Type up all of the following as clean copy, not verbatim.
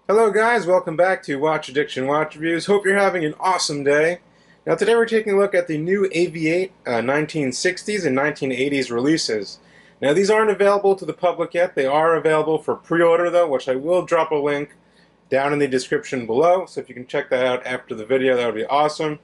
Hello guys, welcome back to Watch Addiction Watch Reviews. Hope you're having an awesome day. Now today we're taking a look at the new Avi-8 1960s and 1980s releases. Now these aren't available to the public yet. They are available for pre-order though, which I will drop a link down in the description below. So if you can check that out after the video, that would be awesome.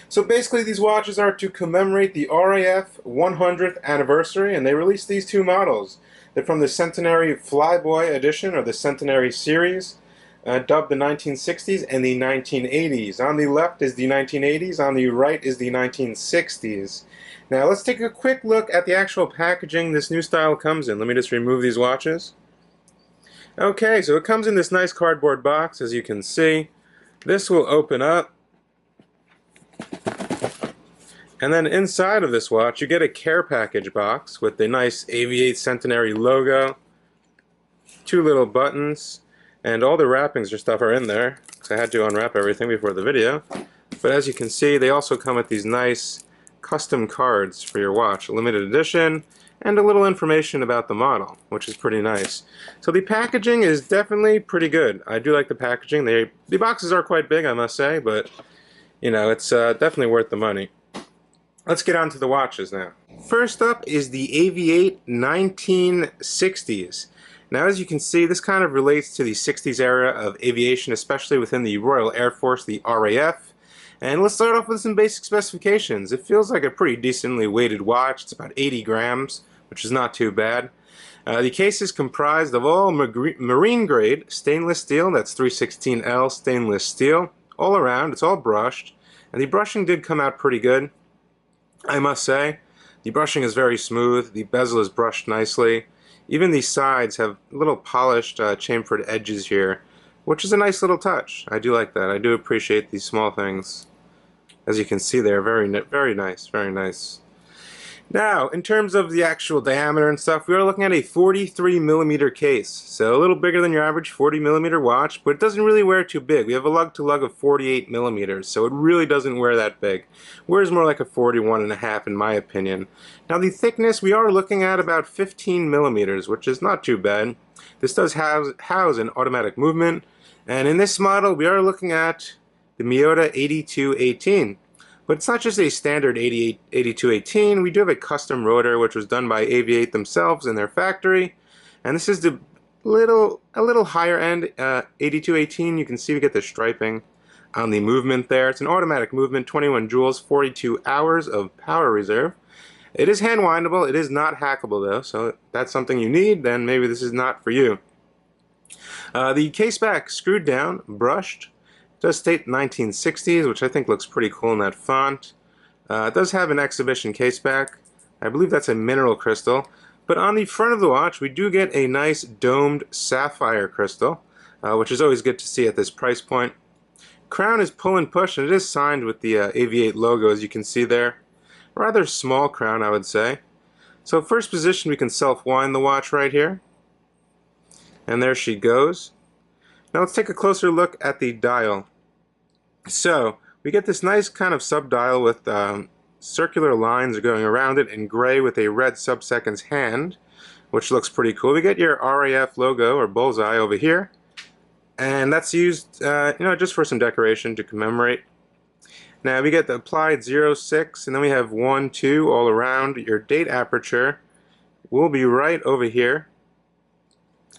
So basically these watches are to commemorate the REEF 100th anniversary, and they released these two models. They're from the Centenary Flyboy edition, or the Centenary series. Dubbed the 1960s and the 1980s. On the left is the 1980s, on the right is the 1960s. Now let's take a quick look at the actual packaging this new style comes in. Let me just remove these watches. Okay, so it comes in this nice cardboard box, as you can see. This will open up. And then inside of this watch you get a care package box with the nice Avi-8 Centenary logo, two little buttons, and all the wrappings or stuff are in there, because I had to unwrap everything before the video. But as you can see, they also come with these nice custom cards for your watch, a limited edition, and a little information about the model, which is pretty nice. So the packaging is definitely pretty good. I do like the packaging. The boxes are quite big, I must say, but you know, it's definitely worth the money. Let's get on to the watches now. First up is the Avi-8 1960s. Now, as you can see, this kind of relates to the 60s era of aviation, especially within the Royal Air Force, the RAF. And let's start off with some basic specifications. It feels like a pretty decently weighted watch. It's about 80 grams, which is not too bad. The case is comprised of all marine grade stainless steel, that's 316L stainless steel, all around. It's all brushed, and the brushing did come out pretty good, I must say. The brushing is very smooth, the bezel is brushed nicely. Even these sides have little polished chamfered edges here, which is a nice little touch. I do like that. I do appreciate these small things. As you can see, they're very nice, very nice. Now, in terms of the actual diameter and stuff, we are looking at a 43mm case. So a little bigger than your average 40mm watch, but it doesn't really wear too big. We have a lug-to-lug of 48mm, so it really doesn't wear that big. It wears more like a 41.5 in my opinion. Now the thickness, we are looking at about 15mm, which is not too bad. This does house an automatic movement, and in this model we are looking at the Miyota 8218. But it's not just a standard 8218. We do have a custom rotor, which was done by Avi-8 themselves in their factory. And this is the a little higher end 8218. You can see we get the striping on the movement there. It's an automatic movement, 21 joules, 42 hours of power reserve. It is hand windable. It is not hackable though, so if that's something you need, then maybe this is not for you. The case back screwed down, brushed. It does state 1960s, which I think looks pretty cool in that font. It does have an exhibition case back. I believe that's a mineral crystal. But on the front of the watch, we do get a nice domed sapphire crystal, which is always good to see at this price point. Crown is pull and push, and it is signed with the Avi-8 logo, as you can see there. A rather small crown, I would say. So first position, we can self-wind the watch right here. And there she goes. Now let's take a closer look at the dial. So we get this nice kind of sub-dial with circular lines going around it in gray with a red sub-seconds hand, which looks pretty cool. We get your RAF logo or bullseye over here, and that's used just for some decoration to commemorate. Now we get the applied 06, and then we have 1, 2 all around. Your date aperture will be right over here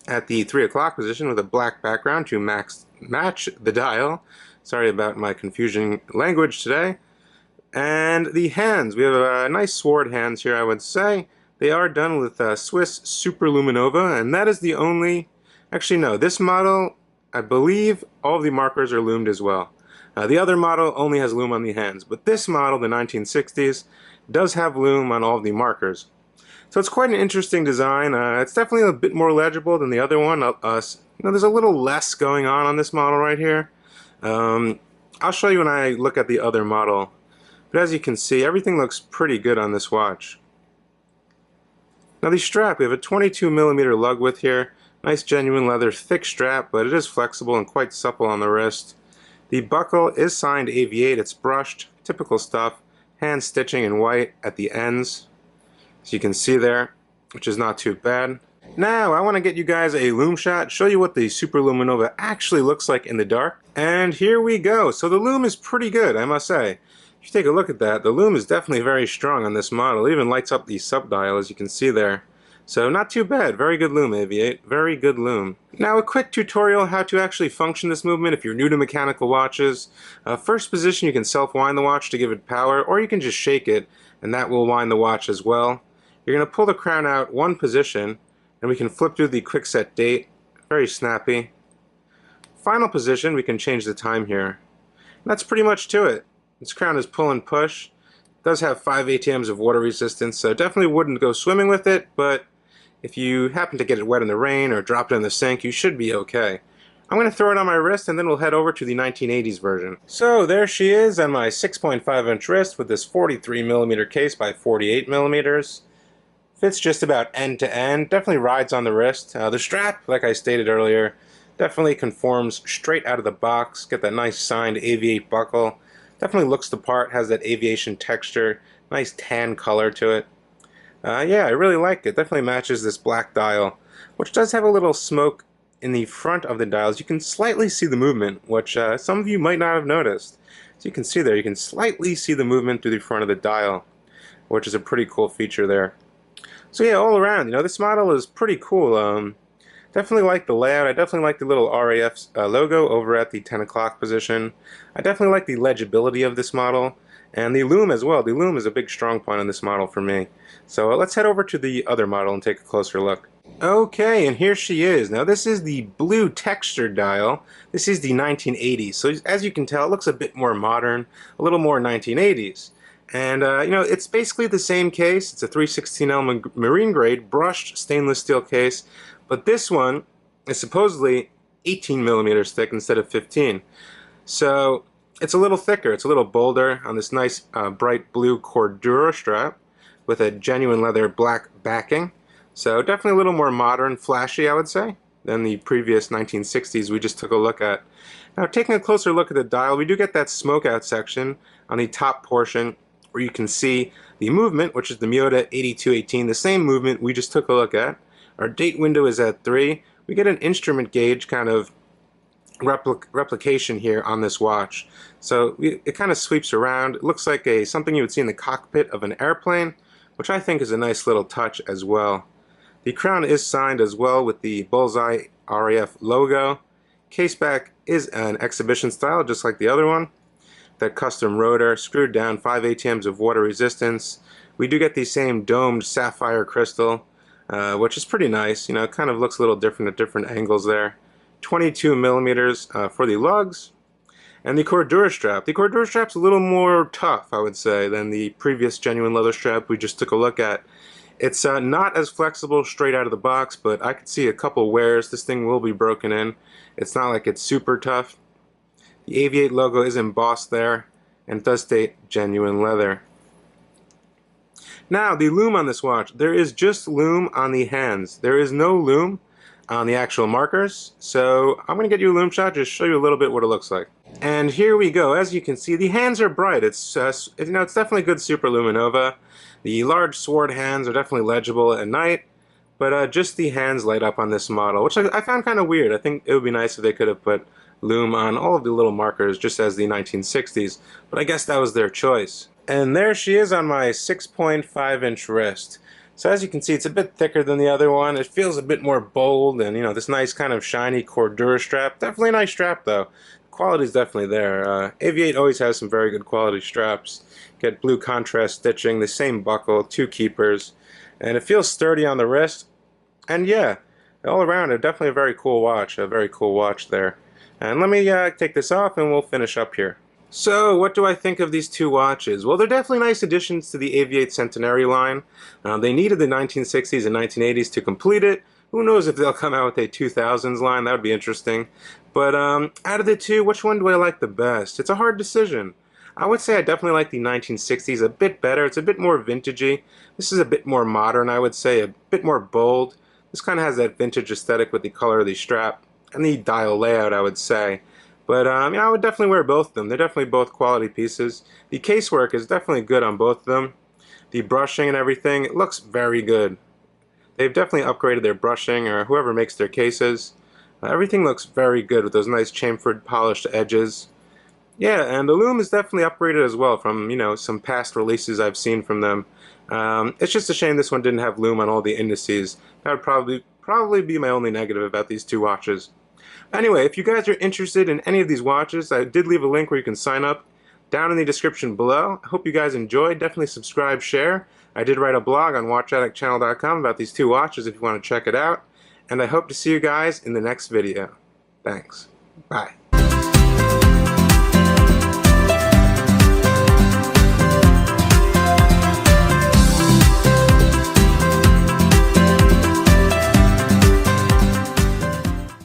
at the 3 o'clock position with a black background to match the dial. Sorry about my confusing language today. And the hands, we have nice sword hands here, I would say. They are done with Swiss Superluminova, and that is the only... Actually no, this model, I believe all of the markers are loomed as well. The other model only has loom on the hands, but this model, the 1960s, does have loom on all of the markers. So it's quite an interesting design. It's definitely a bit more legible than the other one. There's a little less going on this model right here. I'll show you when I look at the other model. But as you can see, everything looks pretty good on this watch. Now the strap, we have a 22mm lug width here. Nice genuine leather thick strap, but it is flexible and quite supple on the wrist. The buckle is signed Avi-8. It's brushed, typical stuff. Hand stitching in white at the ends, as you can see there, which is not too bad. Now, I want to get you guys a Loom shot, show you what the Super Luminova actually looks like in the dark. And here we go. So the Loom is pretty good, I must say. If you take a look at that, the Loom is definitely very strong on this model. It even lights up the sub-dial, as you can see there. So not too bad. Very good Loom, Avi-8. Very good Loom. Now a quick tutorial how to actually function this movement if you're new to mechanical watches. First position, you can self-wind the watch to give it power, or you can just shake it, and that will wind the watch as well. You're going to pull the crown out one position, and we can flip through the quick set date. Very snappy. Final position, we can change the time here. And that's pretty much to it. This crown is pull and push. It does have 5 ATMs of water resistance, so definitely wouldn't go swimming with it, but if you happen to get it wet in the rain or drop it in the sink, you should be okay. I'm going to throw it on my wrist and then we'll head over to the 1980s version. So there she is on my 6.5-inch wrist with this 43mm case by 48mm. Fits just about end to end, definitely rides on the wrist. The strap, like I stated earlier, definitely conforms straight out of the box. Get that nice signed Avi-8 buckle. Definitely looks the part, has that aviation texture, nice tan color to it. Yeah, I really like it. Definitely matches this black dial, which does have a little smoke in the front of the dials. You can slightly see the movement, which some of you might not have noticed. So you can see there, you can slightly see the movement through the front of the dial, which is a pretty cool feature there. So yeah, all around, this model is pretty cool. Definitely like the layout. I definitely like the little REF logo over at the 10 o'clock position. I definitely like the legibility of this model. And the Loom as well. The Loom is a big strong point on this model for me. So let's head over to the other model and take a closer look. Okay, and here she is. Now this is the blue textured dial. This is the 1980s. So as you can tell, it looks a bit more modern, a little more 1980s. And it's basically the same case. It's a 316L marine grade brushed stainless steel case, but this one is supposedly 18mm thick instead of 15. So it's a little thicker, it's a little bolder on this nice bright blue Cordura strap with a genuine leather black backing. So definitely a little more modern, flashy, I would say, than the previous 1960s we just took a look at. Now taking a closer look at the dial, we do get that smoke out section on the top portion where you can see the movement, which is the Miyota 8218, the same movement we just took a look at. Our date window is at 3. We get an instrument gauge kind of replication here on this watch. So it kind of sweeps around. It looks like something you would see in the cockpit of an airplane, which I think is a nice little touch as well. The crown is signed as well with the Bullseye REF logo. Caseback is an exhibition style, just like the other one. That custom rotor, screwed down, 5 ATMs of water resistance. We do get the same domed sapphire crystal, which is pretty nice. It kind of looks a little different at different angles there. 22mm for the lugs. And the Cordura strap. The Cordura strap's a little more tough, I would say, than the previous genuine leather strap we just took a look at. It's not as flexible straight out of the box, but I could see a couple wears. This thing will be broken in. It's not like it's super tough. The Avi-8 logo is embossed there, and it does state genuine leather. Now, the Loom on this watch. There is just Loom on the hands. There is no Loom on the actual markers, so I'm going to get you a Loom shot, just show you a little bit what it looks like. And here we go. As you can see, the hands are bright. It's it's definitely good Super Luminova. The large sword hands are definitely legible at night, but just the hands light up on this model, which I found kind of weird. I think it would be nice if they could have put Loom on all of the little markers just as the 1960s, but I guess that was their choice. And there she is on my 6.5-inch wrist. So as you can see, it's a bit thicker than the other one. It feels a bit more bold, and this nice kind of shiny Cordura strap. Definitely a nice strap though. Quality's definitely there. Avi-8 always has some very good quality straps. Get blue contrast stitching, the same buckle, 2 keepers, and it feels sturdy on the wrist. And yeah, all around, definitely a very cool watch. A very cool watch there. And let me take this off and we'll finish up here. So, what do I think of these two watches? Well, they're definitely nice additions to the Avi-8 Centenary line. They needed the 1960s and 1980s to complete it. Who knows if they'll come out with a 2000s line? That would be interesting. But out of the two, which one do I like the best? It's a hard decision. I would say I definitely like the 1960s a bit better. It's a bit more vintagey. This is a bit more modern, I would say, a bit more bold. This kind of has that vintage aesthetic with the color of the strap and the dial layout, I would say. But I would definitely wear both of them. They're definitely both quality pieces. The casework is definitely good on both of them. The brushing and everything, it looks very good. They've definitely upgraded their brushing, or whoever makes their cases. Everything looks very good with those nice chamfered polished edges. Yeah, and the Loom is definitely upgraded as well from, some past releases I've seen from them. It's just a shame this one didn't have Loom on all the indices. That would probably be my only negative about these two watches. Anyway, if you guys are interested in any of these watches, I did leave a link where you can sign up down in the description below. I hope you guys enjoyed. Definitely subscribe, share. I did write a blog on watchaddictchannel.com about these two watches if you want to check it out. And I hope to see you guys in the next video. Thanks. Bye.